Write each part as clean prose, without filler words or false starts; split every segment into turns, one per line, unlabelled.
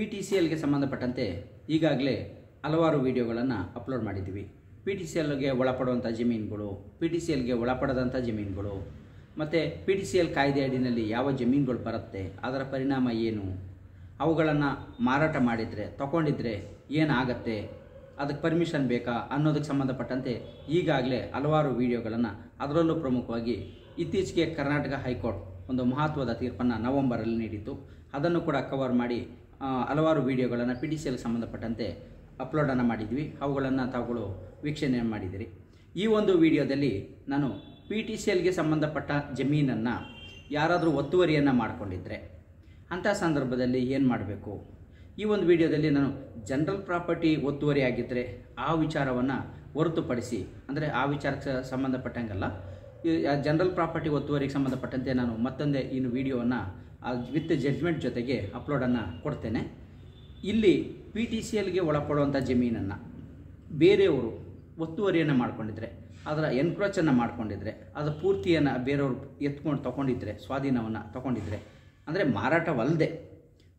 PTCLಗೆ ಸಂಬಂಧಪಟ್ಟಂತೆ ಈಗಾಗಲೇ ಹಲವಾರು ವಿಡಿಯೋಗಳನ್ನು ಅಪ್ಲೋಡ್ ಮಾಡಿದ್ದೀವಿ. PTCLಗೆ ಒಳಪಡುವಂಥ ಜಮೀನುಗಳು, PTCLಗೆ ಒಳಪಡದಂಥ ಜಮೀನುಗಳು ಮತ್ತು PTCL ಕಾಯ್ದೆ ಅಡಿಯಲ್ಲಿ ಯಾವ ಜಮೀನುಗಳು ಬರುತ್ತೆ, ಅದರ ಪರಿಣಾಮ ಏನು, ಅವುಗಳನ್ನು ಮಾರಾಟ ಮಾಡಿದರೆ ತಗೊಂಡಿದ್ರೆ ಏನಾಗತ್ತೆ, ಅದಕ್ಕೆ ಪರ್ಮಿಷನ್ ಬೇಕಾ ಅನ್ನೋದಕ್ಕೆ ಸಂಬಂಧಪಟ್ಟಂತೆ ಈಗಾಗಲೇ ಹಲವಾರು ವಿಡಿಯೋಗಳನ್ನು, ಅದರಲ್ಲೂ ಪ್ರಮುಖವಾಗಿ ಇತ್ತೀಚೆಗೆ ಕರ್ನಾಟಕ ಹೈಕೋರ್ಟ್ ಒಂದು ಮಹತ್ವದ ತೀರ್ಪನ್ನು ನವೆಂಬರಲ್ಲಿ ನೀಡಿತ್ತು. ಅದನ್ನು ಕೂಡ ಕವರ್ ಮಾಡಿ ಹಲವಾರು ವಿಡಿಯೋಗಳನ್ನು PTCLಗೆ ಸಂಬಂಧಪಟ್ಟಂತೆ ಅಪ್ಲೋಡನ್ನು ಮಾಡಿದ್ವಿ. ಅವುಗಳನ್ನು ತಾವುಗಳು ವೀಕ್ಷಣೆ ಮಾಡಿದಿರಿ. ಈ ಒಂದು ವಿಡಿಯೋದಲ್ಲಿ ನಾನು PTCLಗೆ ಸಂಬಂಧಪಟ್ಟ ಜಮೀನನ್ನು ಯಾರಾದರೂ ಒತ್ತುವರಿಯನ್ನು ಮಾಡಿಕೊಂಡಿದ್ರೆ ಅಂಥ ಸಂದರ್ಭದಲ್ಲಿ ಏನು ಮಾಡಬೇಕು, ಈ ಒಂದು ವಿಡಿಯೋದಲ್ಲಿ ನಾನು ಜನರಲ್ ಪ್ರಾಪರ್ಟಿ ಒತ್ತುವರಿ ಆಗಿದ್ದರೆ ಆ ವಿಚಾರವನ್ನು ಹೊರತುಪಡಿಸಿ, ಅಂದರೆ ಆ ವಿಚಾರಕ್ಕೆ ಸಂಬಂಧಪಟ್ಟಂಗಲ್ಲ, ಜನರಲ್ ಪ್ರಾಪರ್ಟಿ ಒತ್ತುವರಿಗೆ ಸಂಬಂಧಪಟ್ಟಂತೆ ನಾನು ಮತ್ತೊಂದೇ ಇನ್ನು ವಿಡಿಯೋವನ್ನು ವಿತ್ ಜಡ್ಜ್ಮೆಂಟ್ ಜೊತೆಗೆ ಅಪ್ಲೋಡನ್ನು ಕೊಡ್ತೇನೆ. ಇಲ್ಲಿ PTCLಗೆ ಒಳಪಡುವಂಥ ಜಮೀನನ್ನು ಬೇರೆಯವರು ಒತ್ತುವರಿಯನ್ನು ಮಾಡಿಕೊಂಡಿದ್ರೆ, ಅದರ ಎನ್ಕ್ರೋಚನ್ನು ಮಾಡಿಕೊಂಡಿದ್ರೆ, ಅದರ ಪೂರ್ತಿಯನ್ನು ಬೇರೆಯವರು ಎತ್ಕೊಂಡು ತಗೊಂಡಿದ್ರೆ, ಸ್ವಾಧೀನವನ್ನು ತಗೊಂಡಿದ್ರೆ, ಅಂದರೆ ಮಾರಾಟವಲ್ಲದೆ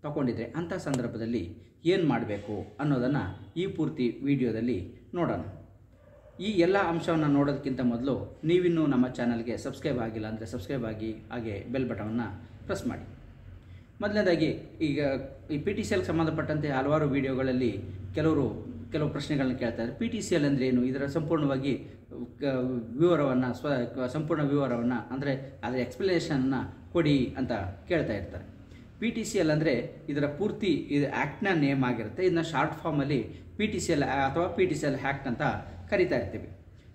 ತಗೊಂಡಿದ್ರೆ ಅಂಥ ಸಂದರ್ಭದಲ್ಲಿ ಏನು ಮಾಡಬೇಕು ಅನ್ನೋದನ್ನು ಈ ಪೂರ್ತಿ ವಿಡಿಯೋದಲ್ಲಿ ನೋಡೋಣ. ಈ ಎಲ್ಲ ಅಂಶವನ್ನು ನೋಡೋದಕ್ಕಿಂತ ಮೊದಲು ನೀವಿನ್ನೂ ನಮ್ಮ ಚಾನಲ್ಗೆ ಸಬ್ಸ್ಕ್ರೈಬ್ ಆಗಿಲ್ಲ ಅಂದರೆ ಸಬ್ಸ್ಕ್ರೈಬ್ ಆಗಿ, ಹಾಗೆ ಬೆಲ್ ಬಟನನ್ನು ಪ್ರೆಸ್ ಮಾಡಿ. ಮೊದಲನೇದಾಗಿ ಈಗ ಈ PTCLಗೆ ಸಂಬಂಧಪಟ್ಟಂತೆ ಹಲವಾರು ವಿಡಿಯೋಗಳಲ್ಲಿ ಕೆಲವು ಪ್ರಶ್ನೆಗಳನ್ನ ಕೇಳ್ತಾರೆ. PTCL ಅಂದರೆ ಏನು, ಇದರ ಸಂಪೂರ್ಣವಾಗಿ ಸಂಪೂರ್ಣ ವಿವರವನ್ನು ಅಂದರೆ ಅದರ ಎಕ್ಸ್ಪ್ಲನೇಷನ್ನ ಕೊಡಿ ಅಂತ ಕೇಳ್ತಾ ಇರ್ತಾರೆ. PTCL ಅಂದರೆ ಇದರ ಪೂರ್ತಿ ಇದು ಆ್ಯಕ್ಟ್ನ ನೇಮ್ ಆಗಿರುತ್ತೆ. ಇದನ್ನ ಶಾರ್ಟ್ ಫಾರ್ಮಲ್ಲಿ PTCL ಅಥವಾ PTCL ಆ್ಯಕ್ಟ್ ಅಂತ ಕರಿತಾ ಇರ್ತೀವಿ.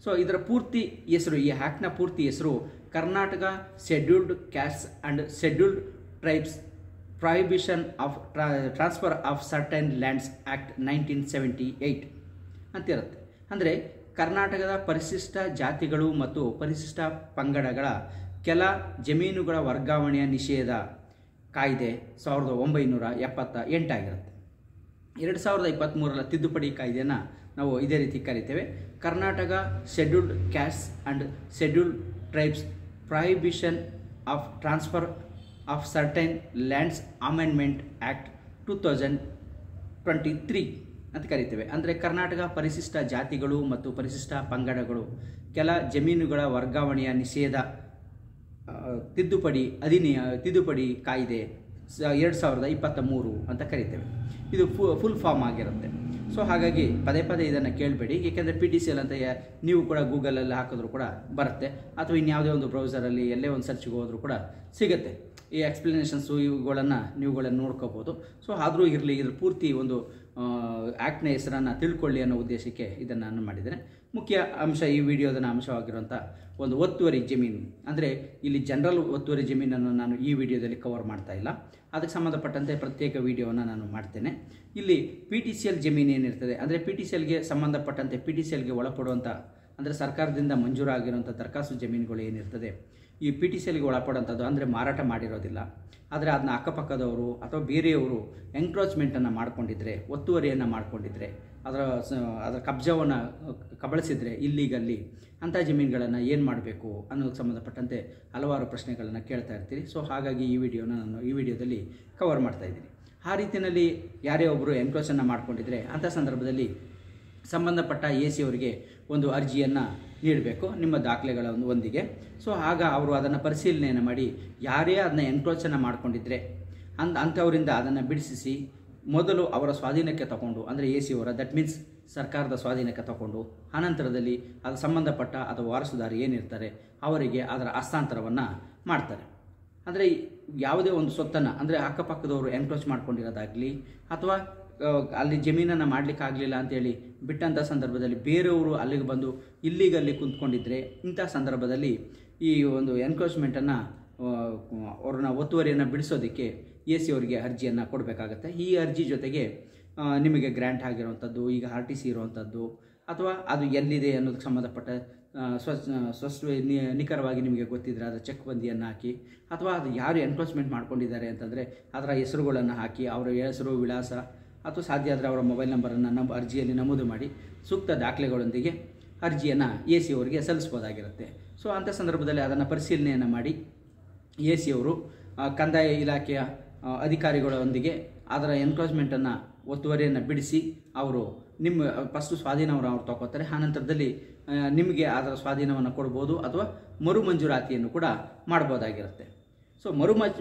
ಸೊ ಇದರ ಪೂರ್ತಿ ಹೆಸರು, ಈ ಆ್ಯಕ್ಟ್ನ ಪೂರ್ತಿ ಹೆಸರು Karnataka scheduled castes and scheduled tribes prohibition of transfer of certain lands act 1978 ಅಂತಿರುತ್ತೆ. ಅಂದರೆ ಕರ್ನಾಟಕದ ಪರಿಶಿಷ್ಟ ಜಾತಿಗಳು ಮತ್ತು ಪರಿಶಿಷ್ಟ ಪಂಗಡಗಳ ಕೆಲ ಜಮೀನುಗಳ ವರ್ಗಾವಣೆಯ ನಿಷೇಧ ಕಾಯ್ದೆ 1978 ಆಗಿರುತ್ತೆ. 2023ರ ತಿದ್ದುಪಡಿ ಕಾಯ್ದೆಯನ್ನು ನಾವು ಇದೇ ರೀತಿ ಕರಿತೇವೆ, Karnataka scheduled castes and scheduled tribes prohibition of transfer of certain lands amendment act 2023 ಅಂತ ಕರಿತೇವೆ. ಅಂದರೆ ಕರ್ನಾಟಕ ಪರಿಶಿಷ್ಟ ಜಾತಿಗಳು ಮತ್ತು ಪರಿಶಿಷ್ಟ ಪಂಗಡಗಳು ಕೆಲ ಜಮೀನುಗಳ ವರ್ಗಾವಣೆಯ ನಿಷೇಧ ತಿದ್ದುಪಡಿ ಕಾಯ್ದೆ 2023 ಅಂತ ಕರಿತೇವೆ. ಇದು ಫುಲ್ ಫಾರ್ಮ್ ಆಗಿರುತ್ತೆ. ಸೊ ಹಾಗಾಗಿ ಪದೇ ಇದನ್ನು ಕೇಳಬೇಡಿ, ಏಕೆಂದರೆ PTCL ಅಂತ ನೀವು ಕೂಡ ಗೂಗಲಲ್ಲಿ ಹಾಕಿದ್ರು ಕೂಡ ಬರುತ್ತೆ, ಅಥವಾ ಇನ್ಯಾವುದೇ ಒಂದು ಬ್ರೌಸರಲ್ಲಿ ಎಲ್ಲೇ ಒಂದು ಸರ್ಚ್ಗೆ ಹೋದರೂ ಕೂಡ ಸಿಗುತ್ತೆ. ಈ ಎಕ್ಸ್ಪ್ಲನೇಷನ್ಸು ಇವುಗಳನ್ನು ನೀವುಗಳನ್ನು ನೋಡ್ಕೋಬೋದು. ಸೊ ಆದರೂ ಇರಲಿ, ಇದ್ರ ಪೂರ್ತಿ ಒಂದು ಆ್ಯಕ್ಟ್ನ ಹೆಸರನ್ನು ತಿಳ್ಕೊಳ್ಳಿ ಅನ್ನೋ ಉದ್ದೇಶಕ್ಕೆ ಇದನ್ನು ನಾನು ಮಾಡಿದ್ದೇನೆ. ಮುಖ್ಯ ಅಂಶ ಈ ವಿಡಿಯೋದ ಅಂಶವಾಗಿರುವಂಥ ಒಂದು ಒತ್ತುವರಿ ಜಮೀನು, ಅಂದರೆ ಇಲ್ಲಿ ಜನರಲ್ ಒತ್ತುವರಿ ಜಮೀನನ್ನು ನಾನು ಈ ವಿಡಿಯೋದಲ್ಲಿ ಕವರ್ ಮಾಡ್ತಾ ಇಲ್ಲ, ಅದಕ್ಕೆ ಸಂಬಂಧಪಟ್ಟಂತೆ ಪ್ರತ್ಯೇಕ ವಿಡಿಯೋವನ್ನು ನಾನು ಮಾಡ್ತೇನೆ. ಇಲ್ಲಿ PTCL ಜಮೀನು ಏನಿರ್ತದೆ, ಅಂದರೆ PTCLಗೆ ಸಂಬಂಧಪಟ್ಟಂತೆ PTCLಗೆ ಒಳಪಡುವಂಥ, ಅಂದರೆ ಸರ್ಕಾರದಿಂದ ಮಂಜೂರಾಗಿರುವಂಥ ದರಖಾಸ್ತು ಜಮೀನುಗಳು ಏನಿರ್ತದೆ, ಈ PTCLಗೆ ಒಳಪಡುವಂಥದ್ದು, ಅಂದರೆ ಮಾರಾಟ ಮಾಡಿರೋದಿಲ್ಲ, ಆದರೆ ಅದನ್ನ ಅಕ್ಕಪಕ್ಕದವರು ಅಥವಾ ಬೇರೆಯವರು ಎಂಕ್ರೋಚ್ಮೆಂಟನ್ನು ಮಾಡಿಕೊಂಡಿದ್ರೆ, ಒತ್ತುವರಿಯನ್ನು ಮಾಡಿಕೊಂಡಿದ್ರೆ, ಅದರ ಕಬ್ಜವನ್ನು ಕಬಳಿಸಿದರೆ ಇಲ್ಲೀಗಲ್ಲಿ, ಅಂಥ ಜಮೀನುಗಳನ್ನು ಏನು ಮಾಡಬೇಕು ಅನ್ನೋದಕ್ಕೆ ಸಂಬಂಧಪಟ್ಟಂತೆ ಹಲವಾರು ಪ್ರಶ್ನೆಗಳನ್ನು ಕೇಳ್ತಾ ಇರ್ತೀರಿ. ಸೊ ಹಾಗಾಗಿ ಈ ವಿಡಿಯೋನ ನಾನು ಈ ವಿಡಿಯೋದಲ್ಲಿ ಕವರ್ ಮಾಡ್ತಾಯಿದ್ದೀನಿ. ಆ ರೀತಿಯಲ್ಲಿ ಯಾರೇ ಒಬ್ಬರು ಎನ್ಕ್ರೋಚನ್ನು ಮಾಡಿಕೊಂಡಿದ್ರೆ ಅಂಥ ಸಂದರ್ಭದಲ್ಲಿ ಸಂಬಂಧಪಟ್ಟ AC ಅವರಿಗೆ ಒಂದು ಅರ್ಜಿಯನ್ನು ನೀಡಬೇಕು ನಿಮ್ಮ ದಾಖಲೆಗಳ ಒಂದಿಗೆ. ಸೊ ಆಗ ಅವರು ಅದನ್ನು ಪರಿಶೀಲನೆಯನ್ನು ಮಾಡಿ ಯಾರೇ ಅದನ್ನ ಎನ್ಕ್ರೋಚನ್ನು ಮಾಡಿಕೊಂಡಿದ್ರೆ ಅಂಥವರಿಂದ ಅದನ್ನು ಬಿಡಿಸಿ ಮೊದಲು ಅವರ ಸ್ವಾಧೀನಕ್ಕೆ ತಗೊಂಡು, ಅಂದರೆ AC ಅವರ, ದಟ್ ಮೀನ್ಸ್ ಸರ್ಕಾರದ ಸ್ವಾಧೀನಕ್ಕೆ ತಗೊಂಡು, ಅನಂತರದಲ್ಲಿ ಅದು ಸಂಬಂಧಪಟ್ಟ ಅಥವಾ ವಾರಸುದಾರ ಏನಿರ್ತಾರೆ ಅವರಿಗೆ ಅದರ ಹಸ್ತಾಂತರವನ್ನು ಮಾಡ್ತಾರೆ. ಅಂದರೆ ಯಾವುದೇ ಒಂದು ಸೊತ್ತನ್ನು, ಅಂದರೆ ಅಕ್ಕಪಕ್ಕದವರು ಎನ್ಕ್ರೋಚ್ ಮಾಡ್ಕೊಂಡಿರೋದಾಗಲಿ ಅಥವಾ ಅಲ್ಲಿ ಜಮೀನನ್ನು ಮಾಡಲಿಕ್ಕಾಗಲಿಲ್ಲ ಅಂತೇಳಿ ಬಿಟ್ಟಂಥ ಸಂದರ್ಭದಲ್ಲಿ ಬೇರೆಯವರು ಅಲ್ಲಿಗೆ ಬಂದು ಇಲ್ಲಿಗಲ್ಲಿ ಕುಂತ್ಕೊಂಡಿದ್ರೆ, ಇಂಥ ಸಂದರ್ಭದಲ್ಲಿ ಈ ಒಂದು ಎನ್ಕ್ರೋಚ್ಮೆಂಟನ್ನು ಅವ್ರನ್ನ ಒತ್ತುವರಿಯನ್ನು ಬಿಡಿಸೋದಕ್ಕೆ AC ಅವರಿಗೆ ಅರ್ಜಿಯನ್ನು ಕೊಡಬೇಕಾಗತ್ತೆ. ಈ ಅರ್ಜಿ ಜೊತೆಗೆ ನಿಮಗೆ ಗ್ರ್ಯಾಂಟ್ ಆಗಿರುವಂಥದ್ದು, ಈಗ RTC ಇರುವಂಥದ್ದು, ಅಥವಾ ಅದು ಎಲ್ಲಿದೆ ಅನ್ನೋದಕ್ಕೆ ಸಂಬಂಧಪಟ್ಟ ನಿಖರವಾಗಿ ನಿಮಗೆ ಗೊತ್ತಿದ್ದರೆ ಅದರ ಚೆಕ್ ಬಂದಿಯನ್ನು ಹಾಕಿ, ಅಥವಾ ಅದು ಯಾರು ಎನ್ಕ್ರೋಚ್ಮೆಂಟ್ ಮಾಡ್ಕೊಂಡಿದ್ದಾರೆ ಅಂತಂದರೆ ಅದರ ಹೆಸರುಗಳನ್ನು ಹಾಕಿ, ಅವರ ಹೆಸರು, ವಿಳಾಸ, ಅಥವಾ ಸಾಧ್ಯ ಆದರೆ ಅವರ ಮೊಬೈಲ್ ನಂಬರನ್ನು ಅರ್ಜಿಯಲ್ಲಿ ನಮೂದು ಮಾಡಿ ಸೂಕ್ತ ದಾಖಲೆಗಳೊಂದಿಗೆ ಅರ್ಜಿಯನ್ನು AC ಅವರಿಗೆ ಸಲ್ಲಿಸ್ಬೋದಾಗಿರುತ್ತೆ. ಸೊ ಅಂಥ ಸಂದರ್ಭದಲ್ಲಿ ಅದನ್ನು ಪರಿಶೀಲನೆಯನ್ನು ಮಾಡಿ AC ಅವರು ಕಂದಾಯ ಇಲಾಖೆಯ ಅಧಿಕಾರಿಗಳೊಂದಿಗೆ ಅದರ ಎನ್ಕ್ರೋಚ್ಮೆಂಟನ್ನು ಒತ್ತುವರಿಯನ್ನು ಬಿಡಿಸಿ ಅವರು ನಿಮ್ಮ ಫಸ್ಟು ಸ್ವಾಧೀನವನ್ನು ಅವ್ರು ತಗೋತಾರೆ. ಆನಂತರದಲ್ಲಿ ನಿಮಗೆ ಅದರ ಸ್ವಾಧೀನವನ್ನು ಕೊಡ್ಬೋದು ಅಥವಾ ಮರು ಮಂಜೂರಾತಿಯನ್ನು ಕೂಡ ಮಾಡ್ಬೋದಾಗಿರುತ್ತೆ. ಸೊ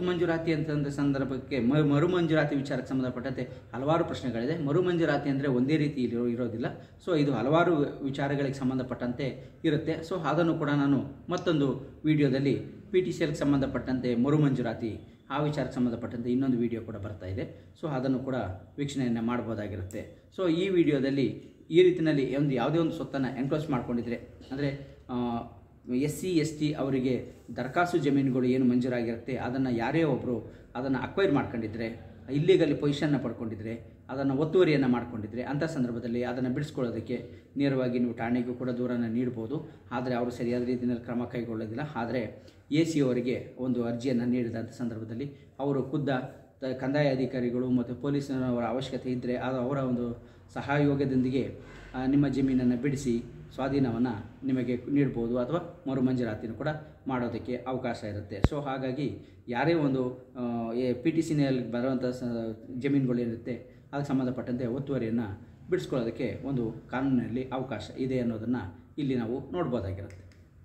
ಮಂಜೂರಾತಿ ಅಂತಂದ ಸಂದರ್ಭಕ್ಕೆ ಮರು ಮಂಜೂರಾತಿ ವಿಚಾರಕ್ಕೆ ಸಂಬಂಧಪಟ್ಟಂತೆ ಹಲವಾರು ಪ್ರಶ್ನೆಗಳಿದೆ. ಮರು ಮಂಜೂರಾತಿ ಅಂದರೆ ಒಂದೇ ರೀತಿ ಇರೋದಿಲ್ಲ. ಸೊ ಇದು ಹಲವಾರು ವಿಚಾರಗಳಿಗೆ ಸಂಬಂಧಪಟ್ಟಂತೆ ಇರುತ್ತೆ. ಸೊ ಅದನ್ನು ಕೂಡ ನಾನು ಮತ್ತೊಂದು ವಿಡಿಯೋದಲ್ಲಿ PTCLಗೆ ಸಂಬಂಧಪಟ್ಟಂತೆ ಮರು ಮಂಜೂರಾತಿ ಆ ವಿಚಾರಕ್ಕೆ ಸಂಬಂಧಪಟ್ಟಂತೆ ಇನ್ನೊಂದು ವಿಡಿಯೋ ಕೂಡ ಬರ್ತಾ ಇದೆ. ಸೊ ಅದನ್ನು ಕೂಡ ವೀಕ್ಷಣೆಯನ್ನು ಮಾಡ್ಬೋದಾಗಿರುತ್ತೆ. ಸೊ ಈ ವಿಡಿಯೋದಲ್ಲಿ ಈ ರೀತಿಯಲ್ಲಿ ಯಾವುದೇ ಒಂದು ಸ್ವತ್ತನ್ನು ಎನ್ಕ್ರೋಚ್ ಮಾಡ್ಕೊಂಡಿದ್ರೆ ಅಂದರೆ SC ST ಅವರಿಗೆ ದರಖಾಸ್ತು ಜಮೀನುಗಳು ಏನು ಮಂಜೂರಾಗಿರುತ್ತೆ ಅದನ್ನು ಯಾರೇ ಒಬ್ಬರು ಅದನ್ನು ಅಕ್ವೈರ್ ಮಾಡ್ಕೊಂಡಿದ್ರೆ, ಇಲ್ಲಿಗಲ್ಲಿ ಪೊಸಿಷನ್ನ ಪಡ್ಕೊಂಡಿದ್ರೆ, ಅದನ್ನು ಒತ್ತುವರಿಯನ್ನು ಮಾಡ್ಕೊಂಡಿದ್ರೆ ಅಂಥ ಸಂದರ್ಭದಲ್ಲಿ ಅದನ್ನು ಬಿಡಿಸ್ಕೊಳ್ಳೋದಕ್ಕೆ ನೇರವಾಗಿ ನೀವು ಠಾಣೆಗೂ ಕೂಡ ದೂರನ್ನು ನೀಡ್ಬೋದು. ಆದರೆ ಅವರು ಸರಿಯಾದ ರೀತಿಯಲ್ಲಿ ಕ್ರಮ ಕೈಗೊಳ್ಳೋದಿಲ್ಲ. ಆದರೆ AC ಅವರಿಗೆ ಒಂದು ಅರ್ಜಿಯನ್ನು ನೀಡಿದಂಥ ಸಂದರ್ಭದಲ್ಲಿ ಅವರು ಖುದ್ದ ಕಂದಾಯ ಅಧಿಕಾರಿಗಳು ಮತ್ತು ಪೊಲೀಸರವರ ಅವಶ್ಯಕತೆ ಇದ್ದರೆ ಅವರ ಒಂದು ಸಹಯೋಗದೊಂದಿಗೆ ನಿಮ್ಮ ಜಮೀನನ್ನು ಬಿಡಿಸಿ ಸ್ವಾಧೀನವನ್ನು ನಿಮಗೆ ನೀಡ್ಬೋದು ಅಥವಾ ಮರು ಮಂಜೂರಾತಿನೂ ಕೂಡ ಮಾಡೋದಕ್ಕೆ ಅವಕಾಶ ಇರುತ್ತೆ. ಸೊ ಹಾಗಾಗಿ ಯಾರೇ ಒಂದು PTCನಲ್ಲಿ ಬರುವಂಥ ಜಮೀನುಗಳೇನಿರುತ್ತೆ ಅದಕ್ಕೆ ಸಂಬಂಧಪಟ್ಟಂತೆ ಒತ್ತುವರಿಯನ್ನು ಬಿಡಿಸ್ಕೊಳ್ಳೋದಕ್ಕೆ ಒಂದು ಕಾನೂನಿನಲ್ಲಿ ಅವಕಾಶ ಇದೆ ಅನ್ನೋದನ್ನು ಇಲ್ಲಿ ನಾವು ನೋಡ್ಬೋದಾಗಿರುತ್ತೆ.